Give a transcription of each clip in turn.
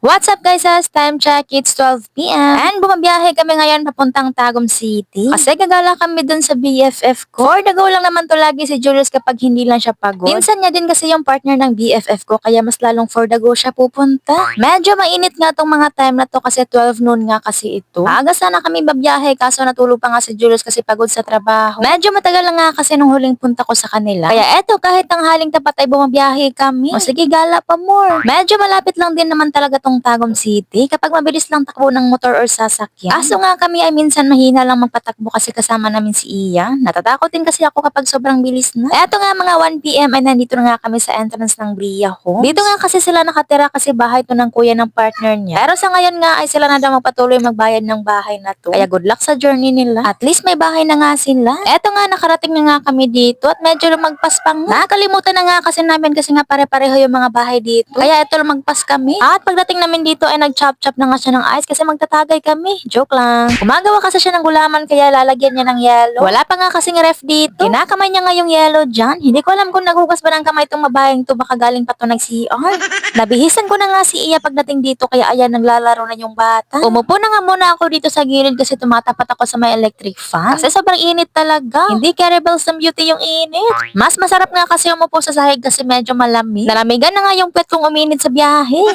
What's up guys, as time check, it's 12 p.m. And bumabiyahe kami ngayon papuntang Tagum City. Kasi gagala kami dun sa BFF ko. For the go lang naman to lagi si Julius kapag hindi lang siya pagod. Pinsan niya din kasi yung partner ng BFF ko, kaya mas lalong for the go siya pupunta. Medyo mainit nga tong mga time na to kasi 12 noon nga kasi ito. Maaga sana kami babiyahe kaso natulog pa nga si Julius kasi pagod sa trabaho. Medyo matagal na nga kasi nung huling punta ko sa kanila. Kaya eto, kahit tanghaling tapat ay bumabiyahe kami. O sige, gala pa more. Medyo malapit lang din naman talaga tong Tagum City kapag mabilis lang takbo ng motor or sasakyan. Kaso nga kami ay minsan mahina lang magpatakbo kasi kasama namin si Iya. Natatakot din kasi ako kapag sobrang bilis na. Eto nga mga 1 p.m. ay nandito na nga kami sa entrance ng Bria Home. Dito nga kasi sila nakatira kasi bahay to ng kuya ng partner niya. Pero sa ngayon nga ay sila na daw magpatuloy magbayad ng bahay na to. Kaya good luck sa journey nila. At least may bahay na nga sila. Eto nga nakarating na nga kami dito at medyo lumagpas pa nga. Nakalimutan na nga kasi namin kasi nga pare-pareho yung mga bahay dito. Kaya eto lumagpas kami. At pagdating namin dito ay nag-chop-chop na nga siya ng ice kasi magtatagay kami. Joke lang. Gumagawa kasi siya ng gulaman kaya lalagyan niya ng yellow. Wala pa nga kasing ref dito. Kinakamay niya nga yung yellow dyan. Hindi ko alam kung naghugas ba ng kamay itong babaeng to, baka galing pa to nag-CR. Nabihisan ko na nga si Iya pagdating dito kaya ayan naglalaro na yung bata. Umupo na nga muna ako dito sa gilid kasi tumatapat ako sa may electric fan. Kasi sobrang init talaga. Hindi carable sa beauty yung init. Mas masarap nga kasi umupo sa sahig kasi medyo malamig. Nalamigan na nga yung pet kong uminit sa biyahe.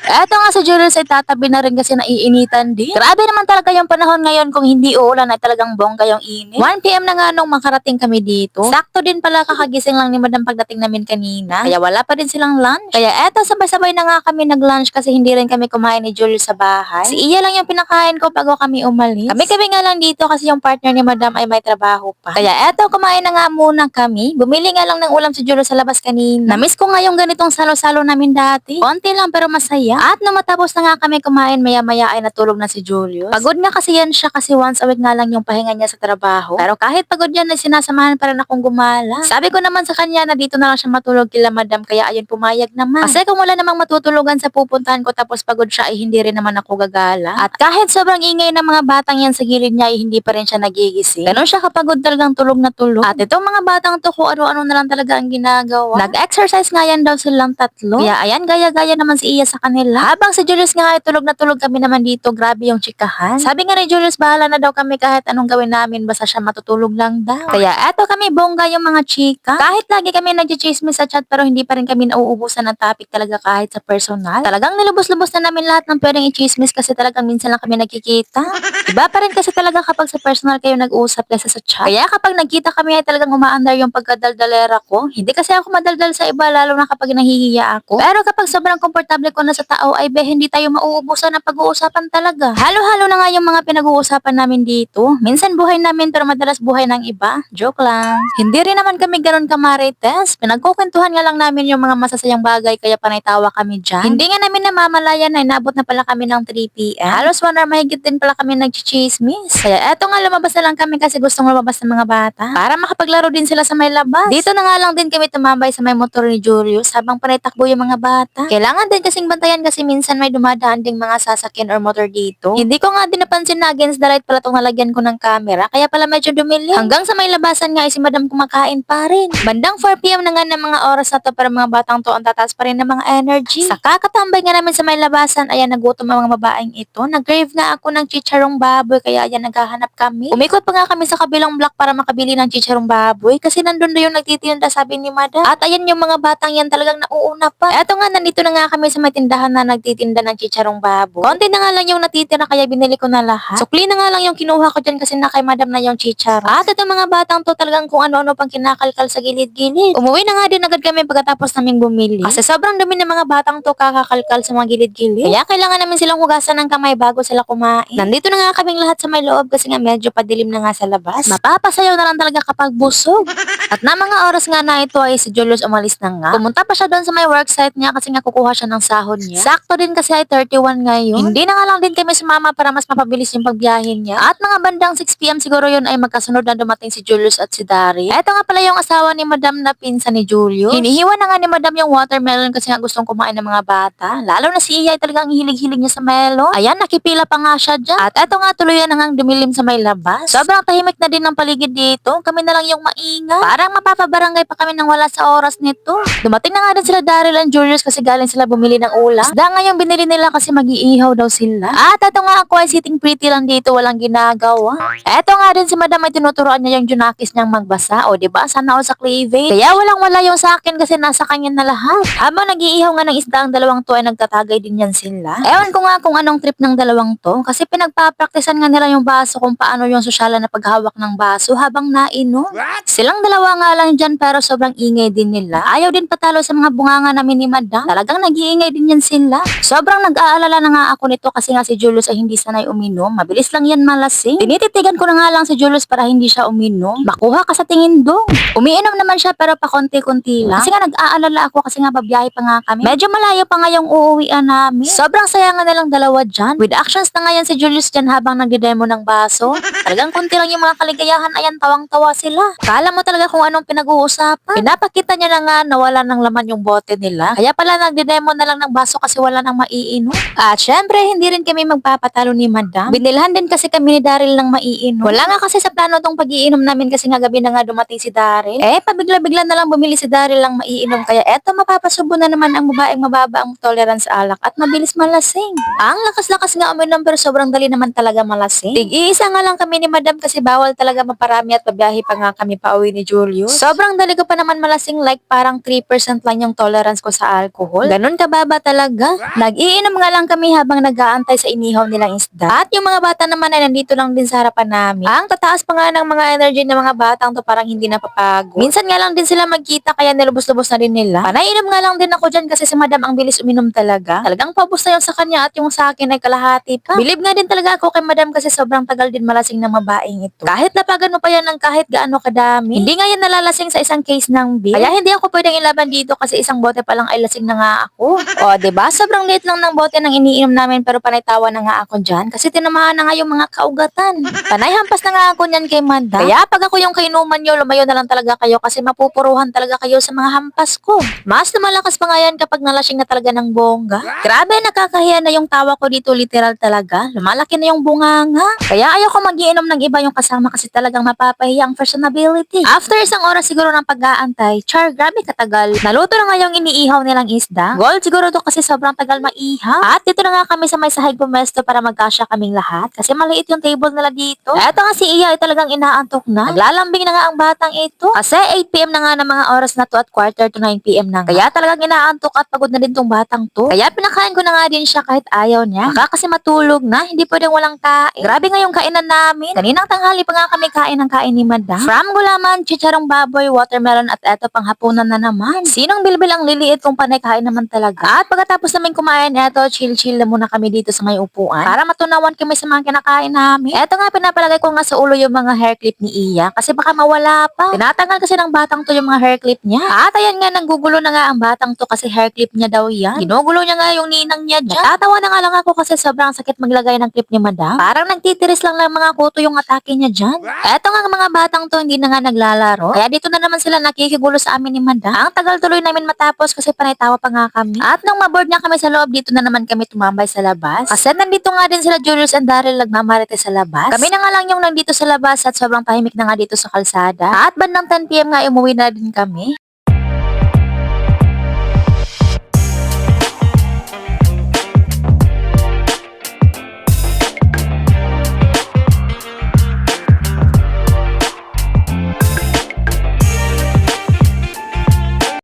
Eto nga sa Julius ay tatabi na rin kasi naiinitan din. Grabe naman talaga yung panahon ngayon, kung hindi uulan ay talagang bongga yung init. 1 p.m. na nga nung makarating kami dito. Sakto din pala kakagising lang ni madam pagdating namin kanina. Kaya wala pa din silang lunch. Kaya eto sabay-sabay na nga kami nag-lunch kasi hindi rin kami kumain ni Julius sa bahay. Si Iya lang yung pinakain ko bago kami umalis. Kami nga lang dito kasi yung partner ni madam ay may trabaho pa. Kaya eto kumain na nga muna kami. Bumili nga lang ng ulam si Julius sa labas kanina. Namiss ko nga yung ganitong salo-salo namin dati. Konti lang pero masaya. At nung matapos na nga kami kumain, maya-maya ay natulog na si Julius. Pagod nga kasi yan siya kasi once a week nga lang yung pahinga niya sa trabaho. Pero kahit pagod yan ay sinasamahan pa rin akong gumala. Sabi ko naman sa kanya na dito na lang siya matulog kila madam kaya ayun pumayag naman. Kasi kung wala namang matutulugan sa pupuntahan ko tapos pagod siya ay hindi rin naman ako gagala. At kahit sobrang ingay ng mga batang yan sa gilid niya ay hindi pa rin siya nagigising. Ganon siya kapagod talagang tulog na tulog. At itong mga batang to kung ano-ano na lang talaga ang ginagawa. Nag-exercise nga yan daw silang tatlo. Kaya ayan gaya-gaya naman si Iya sa kanila. Habang si Julius nga ay tulog na tulog kami naman dito, grabe yung chikahan. Sabi nga ni Julius, bahala na daw kami kahit anong gawin namin basta siya matutulog lang daw. Kaya eto kami bongga yung mga chika. Kahit lagi kami nag-chismis sa chat pero hindi pa rin kami nauubusan ng topic talaga kahit sa personal. Talagang nilubos-lubos na namin lahat ng pwedeng i-chismis kasi talagang minsan lang kami nagkikita. Iba pa rin kasi talaga kapag sa personal kayo nag-uusap kasi sa chat. Kaya kapag nagkita kami ay talagang umaandar yung pagkadaldalera ko. Hindi kasi ako madaldal sa iba lalo na kapag nahihiya ako. Pero kapag sobrang komportable ko na sa tao ay hindi tayo mauubusan ng pag-uusapan talaga. Halo-halo na nga yung mga pinag-uusapan namin dito. Minsan buhay namin pero madalas buhay ng iba. Joke lang. Hindi rin naman kami ganun kamarites. Pinagkukwentuhan nga lang namin yung mga masasayang bagay kaya panay tawa kami dyan. Hindi nga namin namamalayan na inabot na pala kami ng 3 p.m. Halos 1 hour mahigit din pala kami nag-chismis. Kaya eto nga lumabas na lang kami kasi gustong lumabas ng mga bata. Para makapaglaro din sila sa may labas. Dito na nga lang din kami tumambay sa may motor ni Julius habang panay takbo yung mga bata. Kailangan din kasing bantayan kasi minsan may dumadaan ding mga sasakyan or motor dito. Hindi ko nga din napansin na against the light pala itong nalagyan ko ng camera, kaya pala medyo dumili. Hanggang sa may labasan nga ay si madam kumakain pa rin. Bandang 4 p.m. na nga ng mga oras na to para mga batang to ang tataas pa rin ng mga energy. Sa kakatambay nga namin sa may labasan, ayan nagutom ang mga babaeng ito. Nag-crave nga ako ng chicharong baboy kaya ayan naghahanap kami. Umikot pa nga kami sa kabilang block para makabili ng chicharong baboy kasi nandun na yung nagtitinda sabi ni madam. At ayan yung mga batang yan talagang nauuna pa. Eto nga nandito na nga kami sa may tindahan na nagtitinda ng chicharong baboy. Konti na nga lang yung natitira kaya binili ko na lahat. Sukli na nga lang yung kinuha ko dyan kasi na kay madam na yung chicharo. At ito mga batang to talagang kung ano-ano pang kinakalkal sa gilid-gilid. Umuwi na nga din agad kami pagkatapos naming bumili. Kasi sobrang dumi ng mga batang to kakakalkal sa mga gilid-gilid. Kaya kailangan namin silang hugasan ng kamay bago sila kumain. Nandito na nga kaming lahat sa may loob kasi nga medyo padilim na nga sa labas. Mapapasayaw na lang talaga kapag busog. At na mga oras nga na ito ay si Julius umalis na nga. Pumunta pa siya doon sa may worksite niya kasi nga kukuha siya ng sahod niya. Sakto din kasi ay 31 ngayon. Hindi na nga lang din kami sumama para mas mapabilis yung pagbiyahin niya. At mga bandang 6 p.m. siguro yun ay magkasunod na dumating si Julius at si Dari. Ito nga pala yung asawa ni Madam na pinsan ni Julius. Hinihiwa na nga ni Madam yung watermelon kasi nga gustong kumain ng mga bata. Lalo na si Iya ay talagang hilig-hilig niya sa melon. Ayan, nakipila pa nga siya dyan. At eto nga tuluyan na nga dumilim sa may labas. Sobrang tahimik na din ng paligid dito. Kami na lang yung maingay. Parang mapapabarangay pa kami nang wala sa oras nito. Dumating na nga din sila Daryl and Julius kasi galing sila bumili ng ulam. Isda nga yung binili nila kasi mag-iihaw daw sila. At ito nga ako ay sitting pretty lang dito, walang ginagawa. Eto nga din si madam ay tinuturuan niya yung Junakis niyang magbasa. O diba, sana ako sa Cleavage. Kaya walang wala yung sa akin kasi nasa kanya na lahat. Habang nag-iihaw nga ng isda ang dalawang to ay nagtatagay din yan sila. Ewan ko nga kung anong trip ng dalawang to kasi pinagpapraktisan nga nila yung baso kung paano yung sosyalan na paghawak ng baso habang nainom. Silang dalawa nga lang dyan pero sobrang ingay din nila. Ayaw din patalo sa mga bunganga namin ni madam. Talagang nag-iingay din yan sila. Sobrang nag-aalala na nga ako nito kasi nga si Julius ay hindi sanay uminom. Mabilis lang yan malasing. Tinititigan ko na nga lang si Julius para hindi siya uminom. Makuha ka sa tingin dong. Umiinom naman siya pero pa konti-konti lang. Kasi nga nag-aalala ako kasi nga babiyahe pa nga kami. Medyo malayo pa nga yung uuwian namin. Sobrang saya nga nilang dalawa dyan. With actions na nga yan si Julius dyan habang nagde-demo ng baso. Talagang konti lang yung mga kaligayahan. Ayan, tawang-tawa sila. Kala mo talaga kung anong pinag-uusapan. Pinapakita niya na nga na wala nang laman yung bote nila. Kaya pala nagde-demo na lang ng baso kasi wala nang maiinom. At syempre, hindi rin kami magpapatalo ni madam. Binilhan din kasi kami ni Daryl ng maiinom. Wala nga kasi sa plano tong pag-iinom namin kasi nga gabi na nga dumating si Daryl. Pabigla-bigla na lang bumili si Daryl ng maiinom. Kaya eto, mapapasubo na naman ang babaeng mababa ang tolerance sa alak at mabilis malasing. Ang lakas-lakas nga uminom pero sobrang dali naman talaga malasing. Tig-iisa nga lang kami ni madam kasi bawal talaga maparami at pabiyahe pa nga kami pa uwi ni Julius. Sobrang dali ko pa naman malasing, like parang 3% lang yung tolerance ko sa alcohol. Ganon kababa talaga. Nag-iinom nga lang kami habang nag-aantay sa inihaw nilang isda. At yung mga bata naman ay nandito lang din sa harapan namin. Ang tataas pa nga ng mga energy ng mga batang to parang hindi napapagod. Minsan nga lang din sila magkita kaya nilubos-lubos na din nila. Panainom nga lang din ako dyan kasi si madam ang bilis uminom talaga. Talagang paubos na yung sa kanya at yung sa akin ay kalahati pa. Bilib nga din talaga ako kay madam kasi sobrang tagal din malasing ng mabaeng ito. Kahit lapagan mo pa yan ng kahit gaano kadami. Hindi nga yan nalalasing sa isang case ng beer. Kaya hindi ako pwedeng ilaban dito kasi isang bote pa lang ay lasing na nga ako. O, diba? Sobrang liit lang ng bote ng iniinom namin pero panay tawa na nga ako dyan kasi tinamahan na nga yung mga kaugatan. Panay hampas na nga ako niyan kay madam. Kaya pag ako yung kainuman nyo, lumayo na lang talaga kayo kasi mapupuruhan talaga kayo sa mga hampas ko. Mas lumalakas pa nga yan kapag nalasing na talaga ng bongga. Grabe, nakakahiya na yung tawa ko dito, literal talaga. Lumalaki na yung bunganga. Kaya ayoko magiinom ng iba yung kasama kasi talagang mapapahiya ang personality. After isang oras siguro ng pag-aantay, char, grabe katagal. Naluto na nga yung iniihaw nilang isda. Gold siguro to kasi sobrang tagal maihaw. At dito na nga kami sa may sahig pumesto para magkasya kaming lahat kasi maliit yung table nila dito. Eto nga si Iya ay talagang inaantok na. Naglalambing na nga ang batang ito. Kasi 8 PM na nga ng mga oras na to at quarter to 9 PM na nga. Kaya talagang inaantok at pagod na din tong batang to. Kaya pinakain ko na nga din siya kahit ayaw niya. Baka kasi matulog na, hindi pwedeng walang kain. Grabe nga yung kainan namin. Kaninang tanghali pa nga kami kain ng kain ni madam. From gulaman, chicharong baboy, watermelon at eto pang hapunan na naman. Sinong bilbil ang liliit kung panay kain naman talaga. At pagkatapos namin kumain, eto chill-chill na muna kami dito sa may upuan para matunawan kami sa mga kinakain namin. Eto nga pinapalagay ko nga sa ulo yung mga hair clip ni Iya kasi baka mawala pa. Tinatanggal kasi ng batang to yung mga hair clip niya. At ayan nga, nanggugulo na nga ang batang to kasi hair clip niya daw yan. Ginugulo niya nga yung ninang niya dyan. Natatawa na nga lang ako kasi sobrang sakit maglagay ng clip ni madam. Parang nagtitiris lang ng mga kuto yung atake niya dyan. Eto nga mga batang to hindi na nga naglalaro. Kaya dito na naman sila nakikigulo sa amin ni madam. Ang tagal tuloy namin matapos kasi panay tawa pa nga kami. At nung maboard na kami sa loob, dito na naman kami tumambay sa labas. Kasi nandito nga din sila Julius and Daryl nagmamarite sa labas. Kami na nga lang yung nandito sa labas at sobrang tahimik na nga dito sa kalsada. At bandang 10 PM nga umuwi na din kami.